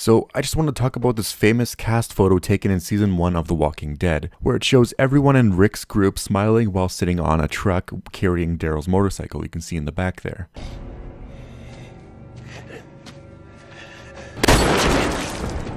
So I just want to talk about this famous cast photo taken in season 1 of The Walking Dead, where it shows everyone in Rick's group smiling while sitting on a truck carrying Daryl's motorcycle. You can see in the back there.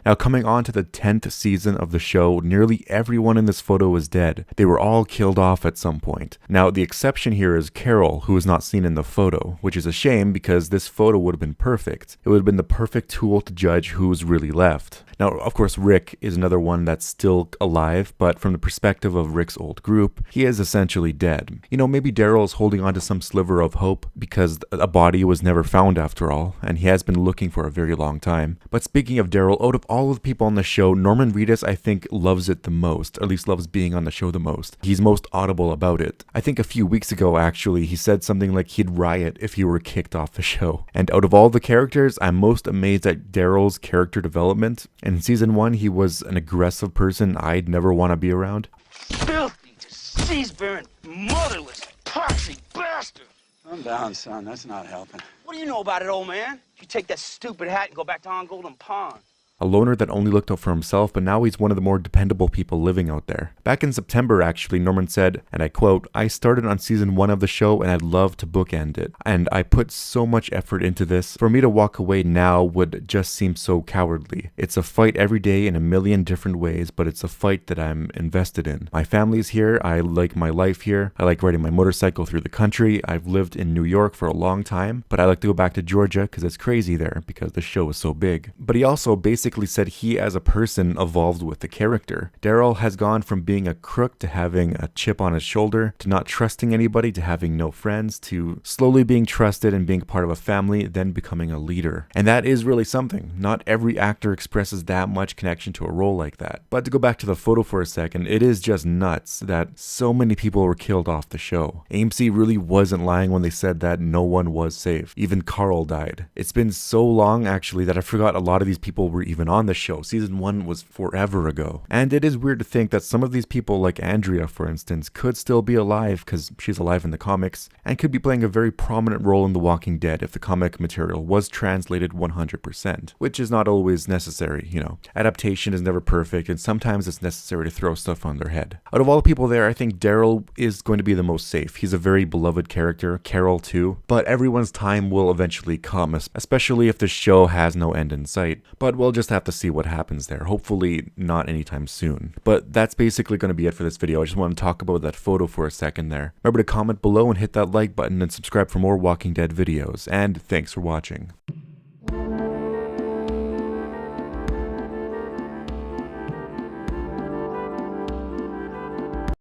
Now, coming on to the 10th season of the show, nearly everyone in this photo is dead. They were all killed off at some point. Now, the exception here is Carol, who is not seen in the photo, which is a shame because this photo would have been perfect. It would have been the perfect tool to judge who's really left. Now, of course, Rick is another one that's still alive, but from the perspective of Rick's old group, he is essentially dead. You know, maybe Daryl is holding on to some sliver of hope because a body was never found after all, and he has been looking for a very long time. But speaking of Daryl, out of all of the people on the show, Norman Reedus, I think, loves it the most, or at least loves being on the show the most. He's most audible about it. I think a few weeks ago, actually, he said something like he'd riot if he were kicked off the show. And out of all the characters, I'm most amazed at Daryl's character development. In season 1, he was an aggressive person I'd never want to be around. Filthy, disease-bearing, motherless, toxic bastard! Calm down, son. That's not helping. What do you know about it, old man? You take that stupid hat and go back to on Golden Pond. A loner that only looked out for himself, but now he's one of the more dependable people living out there. Back in September, actually, Norman said, and I quote, "I started on season 1 of the show and I'd love to bookend it. And I put so much effort into this. For me to walk away now would just seem so cowardly. It's a fight every day in a million different ways, but it's a fight that I'm invested in. My family's here. I like my life here. I like riding my motorcycle through the country. I've lived in New York for a long time, but I like to go back to Georgia because it's crazy there because the show is so big." But he also basically said he as a person evolved with the character. Daryl has gone from being a crook to having a chip on his shoulder, to not trusting anybody, to having no friends, to slowly being trusted and being part of a family, then becoming a leader. And that is really something. Not every actor expresses that much connection to a role like that. But to go back to the photo for a second, it is just nuts that so many people were killed off the show. AMC really wasn't lying when they said that no one was safe. Even Carl died. It's been so long actually that I forgot a lot of these people were even on the show. Season 1 was forever ago. And it is weird to think that some of these people, like Andrea for instance, could still be alive because she's alive in the comics and could be playing a very prominent role in The Walking Dead if the comic material was translated 100%, which is not always necessary, you know. Adaptation is never perfect and sometimes it's necessary to throw stuff on their head. Out of all the people there, I think Daryl is going to be the most safe. He's a very beloved character, Carol too, but everyone's time will eventually come, especially if the show has no end in sight. But we'll just have to see what happens there. Hopefully not anytime soon. But that's basically going to be it for this video. I just want to talk about that photo for a second there. Remember to comment below and hit that like button and subscribe for more Walking Dead videos. And thanks for watching.